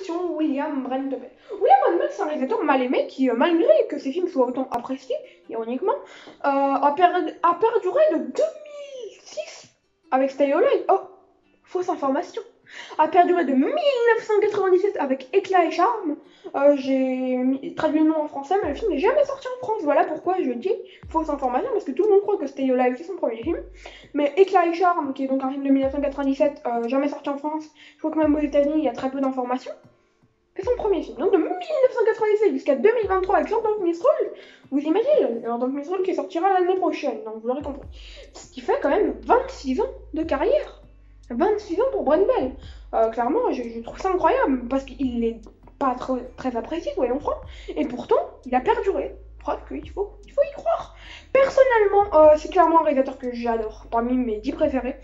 introduction, William Brandmeier. William Brandmeier, c'est un réalisateur mal aimé qui, malgré que ses films soient autant appréciés, ironiquement, a perduré de 2006 avec Stay Alive. Oh, fausse information. A perduré de 1997 avec Éclat et Charme. J'ai traduit le nom en français, mais le film n'est jamais sorti en France. Voilà pourquoi je dis fausse information, parce que tout le monde croit que Stay Alive c'est son premier film. Mais Éclat et Charme, qui est donc un film de 1997, jamais sorti en France, je crois que même aux États-Unis il y a très peu d'informations, c'est son premier film. Donc de 1997 jusqu'à 2023 avec Lord of Misrule, vous imaginez, Lord of Misrule qui sortira l'année prochaine, donc vous l'aurez compris. Ce qui fait quand même 26 ans de carrière. 26 ans pour Brandmeier. Clairement, je trouve ça incroyable, parce qu'il n'est pas très apprécié, soyons francs, et pourtant, il a perduré. Preuve qu'il faut y croire. Personnellement, c'est clairement un réalisateur que j'adore, parmi mes 10 préférés.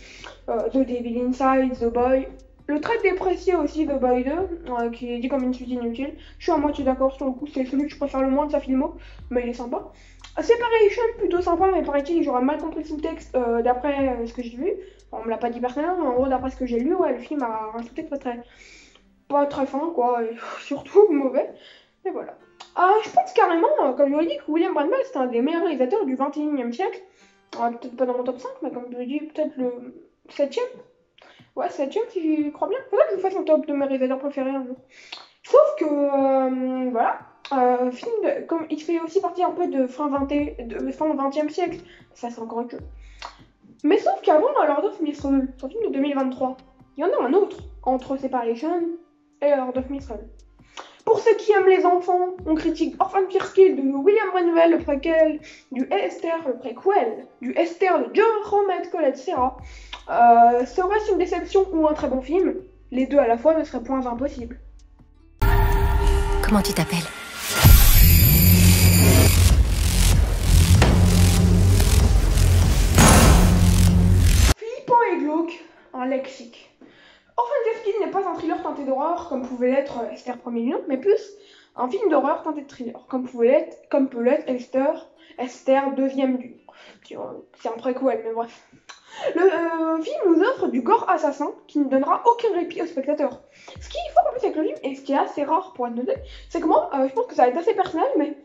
The Devil Inside, The Boy, le très déprécié aussi, The Boy 2, qui est dit comme une suite inutile. Je suis à moitié d'accord sur le coup, c'est celui que je préfère le moins de sa filmo, mais il est sympa. Separation, plutôt sympa, mais paraît-il, j'aurais mal compris le sous-texte d'après ce que j'ai vu. On me l'a pas dit personnellement, mais en gros, d'après ce que j'ai lu, ouais, le film a un sous-texte pas très fin, quoi, et surtout mauvais. Et voilà. Je pense carrément, comme je l'ai dit, que William Brandmeier, c'est un des meilleurs réalisateurs du 21e siècle. Peut-être pas dans mon top 5, mais comme je l'ai dit, peut-être le 7ème. Ouais, 7ème si j'y crois bien. Faudrait que je vous fasse un top de mes réalisateurs préférés un jour. Sauf que, voilà. Comme il fait aussi partie un peu de fin 20e siècle, ça c'est encore autre chose. Mais sauf qu'avant, Lord of Misrule, son film de 2023, il y en a un autre entre Separation et Lord of Misrule. Pour ceux qui aiment les enfants, on critique Orphan Fierce Kill de William Brandmeier, le préquel, du Esther, le préquel, du Esther de Jerome Colette Serra. Serait-ce une déception ou un très bon film? Les deux à la fois ne seraient point impossibles. Comment tu t'appelles? Flippant et glauque, un lexique. Orphan Fierce Kill n'est pas un thriller teinté d'horreur comme pouvait l'être Esther premier du nom, mais plus un film d'horreur teinté de thriller, comme peut l'être Esther deuxième du nom. C'est un préquel, mais bref. Le film nous offre du gore assassin qui ne donnera aucun répit au spectateur. Ce qui est fort en plus avec le film, et ce qui est assez rare pour être noté, c'est que moi, je pense que ça va être assez personnel, mais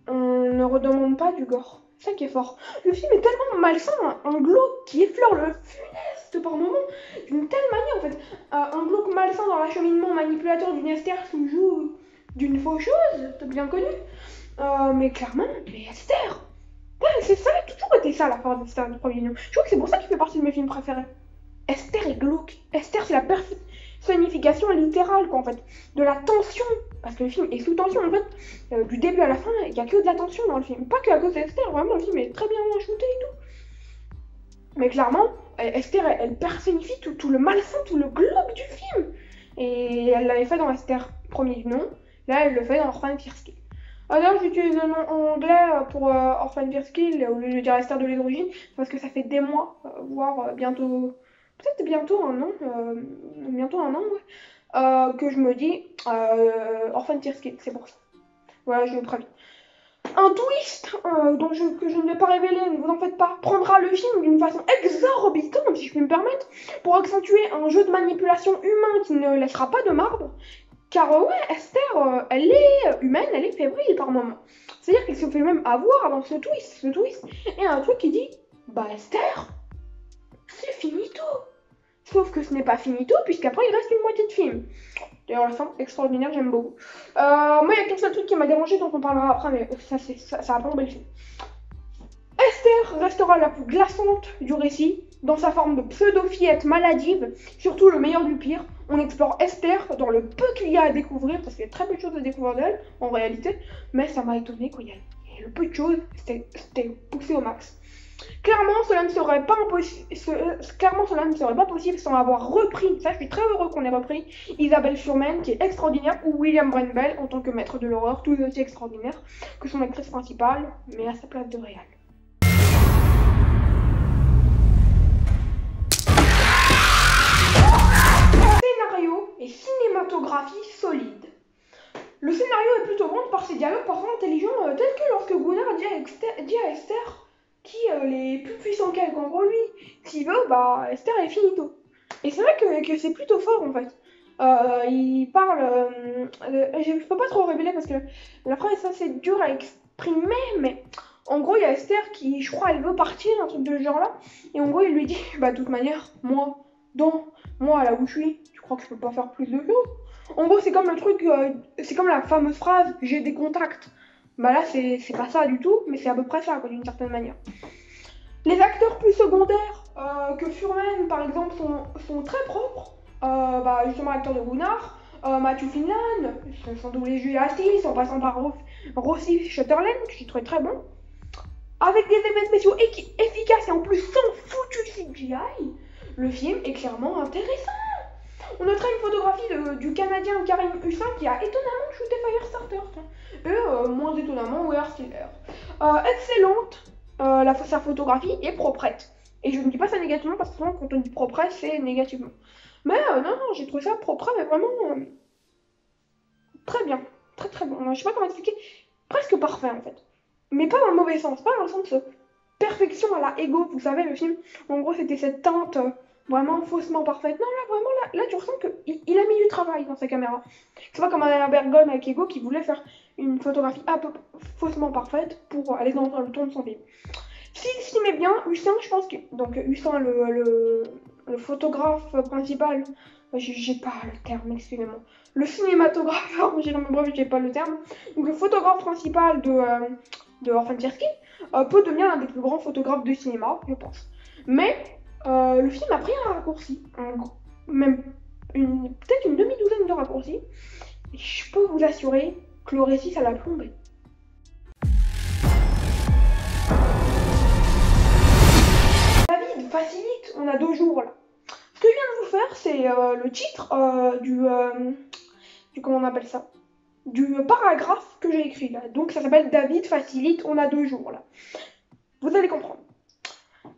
on ne redemande pas du gore. C'est ça qui est fort. Le film est tellement malsain, un glauque qui effleure le funeste par moment, d'une telle manière en fait. Un glauque malsain dans l'acheminement manipulateur d'une Esther qui joue d'une faucheuse, c'est bien connu. Mais clairement, mais Esther, ouais, ça a toujours été ça la force d'Esther du premier nom. Je crois que c'est pour ça qu'il fait partie de mes films préférés. Esther est glauque. Esther, c'est la personnification littérale, quoi, en fait, de la tension. Parce que le film est sous tension, en fait. Du début à la fin, il n'y a que de la tension dans le film. Pas que à cause d'Esther, vraiment, le film est très bien shooté et tout. Mais clairement, Esther, elle personnifie tout le malsain, tout le glauque du film. Et elle l'avait fait dans Esther premier du nom. Là, elle le fait dans Orphan Fierce Kill. Alors j'utilise le nom anglais pour Orphan Fierce Kill au lieu de dire Esther de l'origine, parce que ça fait des mois, voire bientôt, peut-être bientôt un an, ouais, que je me dis Orphan Fierce Kill, c'est pour ça. Voilà, je vous préviens. Un twist que je ne vais pas révéler, ne vous en faites pas, prendra le film d'une façon exorbitante, si je puis me permettre, pour accentuer un jeu de manipulation humain qui ne laissera pas de marbre. Car ouais, Esther, elle est humaine, elle est fébrile par moments. C'est-à-dire qu'elle se fait même avoir dans ce twist. Et un truc qui dit, bah Esther, c'est finito. Sauf que ce n'est pas finito, puisqu'après il reste une moitié de film. D'ailleurs la fin, extraordinaire, j'aime beaucoup. Moi il y a qu'un seul truc qui m'a dérangé, dont on parlera après, mais ça a plombé le film. Esther restera la plus glaçante du récit, dans sa forme de pseudo-fillette maladive, surtout le meilleur du pire. On explore Esther dans le peu qu'il y a à découvrir, parce qu'il y a très peu de choses à découvrir d'elle, en réalité, mais ça m'a étonné qu'il y a le peu de choses, c'était poussé au max. Clairement, cela ne serait pas possible sans avoir repris, ça je suis très heureux qu'on ait repris, Isabelle Fuhrman, qui est extraordinaire, ou William Brandmeier en tant que maître de l'horreur, tout aussi extraordinaire que son actrice principale, mais à sa place de réal. Et cinématographie solide. Le scénario est plutôt bon par ses dialogues parfois intelligents, tels que lorsque Gunnar dit à Esther qu'il est plus puissant qu'elle, qu'en gros lui, s'il veut, bah Esther est finito. Et c'est vrai que c'est plutôt fort en fait. Il parle, je peux pas trop révéler parce que la phrase est assez dure à exprimer, mais en gros il y a Esther qui, je crois, elle veut partir, un truc de ce genre là, et en gros il lui dit, bah de toute manière, moi là où je suis, je crois que je peux pas faire plus de choses. En gros c'est comme le truc, c'est comme la fameuse phrase, j'ai des contacts. Bah là c'est pas ça du tout, mais c'est à peu près ça quoi, d'une certaine manière. Les acteurs plus secondaires que Furman par exemple sont très propres. Bah, justement l'acteur de Gunnar, Matthew Finlan, sans doubler Julia Stiles, en passant par Rossi Sutherland, que j'ai trouvé très bon. Avec des effets spéciaux efficaces et en plus sans foutu CGI, le film est clairement intéressant. On notera une photographie du Canadien Karim Hussin qui a étonnamment shooté Firestarter. Et moins étonnamment, We Are Still Here. Excellente, sa photographie est proprette. Et je ne dis pas ça négativement parce que souvent quand on dit proprette, c'est négativement. Mais non, j'ai trouvé ça propre, mais vraiment très bien, très bon. Je sais pas comment expliquer, presque parfait en fait. Mais pas dans le mauvais sens, pas dans le sens de perfection à la Ego, vous savez, le film. En gros, c'était cette teinte vraiment faussement parfaite. Non, là, vraiment, là tu ressens qu'il a mis du travail dans sa caméra. C'est pas comme un Bergone avec Ego qui voulait faire une photographie un peu faussement parfaite pour aller dans le ton de son film. S'il s'y met bien, Hussin, je pense que. Donc, Hussin, le photographe principal, j'ai pas le terme, excusez-moi. Le cinématographeur, j'ai pas le terme. Donc, le photographe principal de Orphan Cherski peut devenir l'un des plus grands photographes de cinéma, je pense. Mais le film a pris un raccourci, même peut-être une demi-douzaine de raccourcis. Et je peux vous assurer que le récit, ça l'a plombé. David facilite, on a 2 jours là. Ce que je viens de vous faire, c'est le titre du comment on appelle ça, du paragraphe que j'ai écrit là. Donc ça s'appelle David facilite, on a 2 jours là. Vous allez comprendre.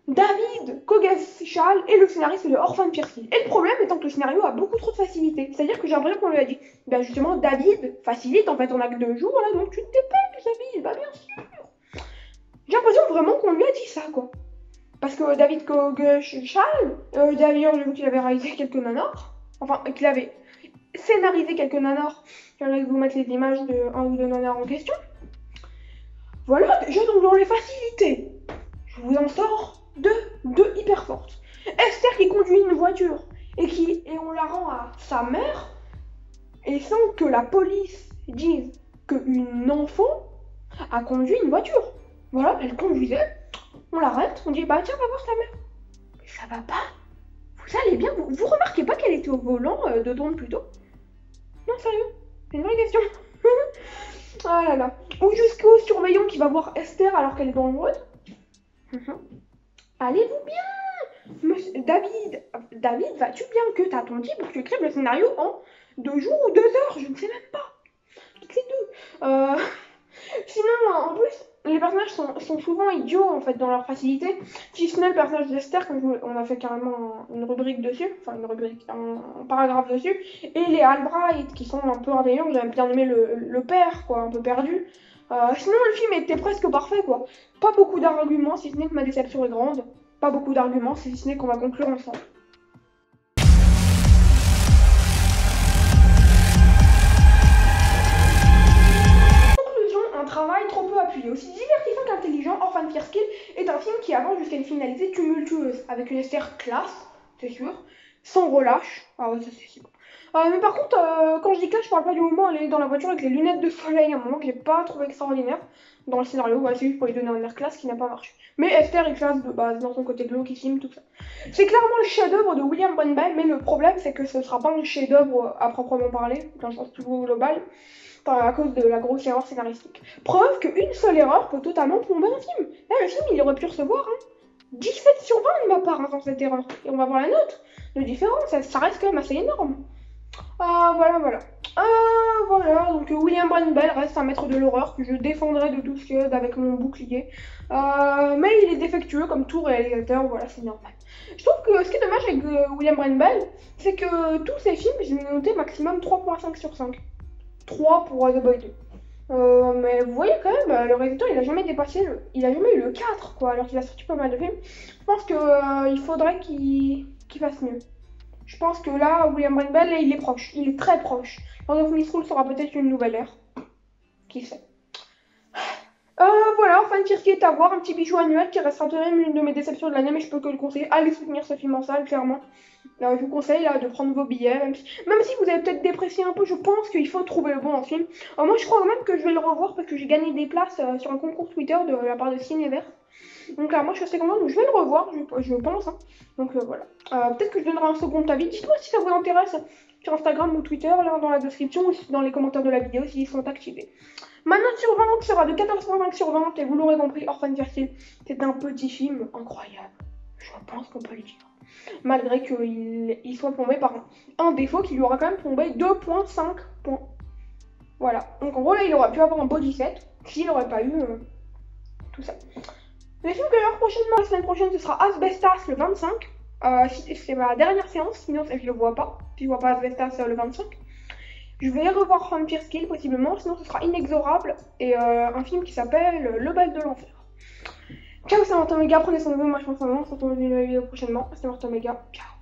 David Kogeschal est le scénariste de Orphan Cherski. Et le problème étant que le scénario a beaucoup trop de facilité. C'est-à-dire que j'ai l'impression qu'on lui a dit, ben justement David facilite, en fait on a que 2 jours là, donc tu te dépêches David, bah bien sûr. J'ai l'impression vraiment qu'on lui a dit ça quoi. Parce que David Kogeschal, d'ailleurs j'ai vu qu'il avait réalisé quelques nanars, enfin qu'il avait scénarisé quelques nanars. Je vais vous mettre les images de un ou deux nanars en question. Voilà, déjà donc dans les facilités, je vous en sors deux hyper fortes. Esther qui conduit une voiture et on la rend à sa mère et sans que la police dise qu'une enfant a conduit une voiture. Voilà, elle conduisait, on l'arrête, on dit bah tiens va voir ta mère. Mais ça va pas. Vous allez bien, vous remarquez pas qu'elle était au volant 2 secondes plus tôt? Non sérieux, c'est une vraie question. Ah là là. Ou jusqu'au surveillant qui va voir Esther alors qu'elle est dangereuse. Allez-vous bien? Monsieur David, vas-tu bien que t'as ton dit pour que tu écrives le scénario en 2 jours ou 2 heures? Je ne sais même pas. C'est tout. Sinon, en plus, les personnages sont souvent idiots en fait dans leur facilité. Si ce n'est le personnage d'Esther, comme on a fait carrément une rubrique dessus, enfin une rubrique, un paragraphe dessus, et les Albright qui sont un peu indéniables. J'avais bien aimé le père, quoi, un peu perdu. Sinon, le film était presque parfait, quoi. Pas beaucoup d'arguments, si ce n'est que ma déception est grande. Pas beaucoup d'arguments, si ce n'est qu'on va conclure ensemble. Travail trop peu appuyé. Aussi divertissant qu'intelligent, Orphan Cherski est un film qui avance jusqu'à une finalité tumultueuse, avec une Esther classe, c'est sûr, sans relâche. Ah ouais, ça c'est sûr. Mais par contre, quand je dis classe, je parle pas du moment où elle est dans la voiture avec les lunettes de soleil, un moment que j'ai pas trouvé extraordinaire dans le scénario. Voilà, c'est juste pour lui donner un air classe qui n'a pas marché. Mais Esther est classe de base, dans son côté glauquissime, tout ça. C'est clairement le chef-d'œuvre de William Brandby, mais le problème c'est que ce sera pas un chef-d'œuvre à proprement parler, dans le sens plus global. À cause de la grosse erreur scénaristique. Preuve qu'une seule erreur peut totalement plomber un film. Là, le film, il aurait pu recevoir 17 sur 20 de ma part sans cette erreur. Et on va voir la note. Le différent, ça reste quand même assez énorme. Voilà. Voilà, donc William Brandby reste un maître de l'horreur que je défendrai de tout ce qu'il y a avec mon bouclier. Mais il est défectueux comme tout réalisateur, voilà, c'est normal. Je trouve que ce qui est dommage avec William Brandby, c'est que tous ces films, je les ai notés maximum 3.5 sur 5. 3 pour The Boy 2. Mais vous voyez quand même, le réalisateur il a jamais dépassé il a jamais eu le 4 quoi, alors qu'il a sorti pas mal de films. Je pense que il faudrait qu'il fasse mieux. Je pense que là, William Brindle, il est proche. Il est très proche. Lord of Misrule sera peut-être une nouvelle ère. Qui sait. Voilà, enfin, Kirky est à voir, un petit bijou annuel qui restera tout de même l'une de mes déceptions de l'année, mais je peux que le conseiller. Allez soutenir ce film en salle, clairement. Là, je vous conseille là, de prendre vos billets, même si vous avez peut-être déprécié un peu, je pense qu'il faut trouver le bon en film. Moi, je crois même que je vais le revoir parce que j'ai gagné des places sur un concours Twitter de la part de Cinévert. Donc moi, je suis assez contente, donc je vais le revoir, je pense. Hein. Donc voilà. Peut-être que je donnerai un second avis. Dites-moi si ça vous intéresse sur Instagram ou Twitter, là dans la description, ou dans les commentaires de la vidéo s'ils sont activés. Ma note sur 20 sera de 14,5 sur 20, et vous l'aurez compris, Orphan Fairy Tale, c'est un petit film incroyable. Je pense qu'on peut le dire. Malgré qu'il soit plombé par un défaut qui lui aura quand même plombé 2,5 points. Voilà. Donc en gros, là, il aurait pu avoir un body set s'il n'aurait pas eu tout ça. Les films que je prochainement, la semaine prochaine, ce sera Asbestas le 25. C'est ma dernière séance, sinon je le vois pas. Si je vois pas Asbestas le 25. Je vais revoir Vampire Kill possiblement, sinon ce sera Inexorable et un film qui s'appelle Le bal de l'enfer. Ciao, c'est Martin Omega, prenez soin de vous, moi je pense à vous, on se retrouve dans une vidéo prochainement. C'est Martin Omega, ciao.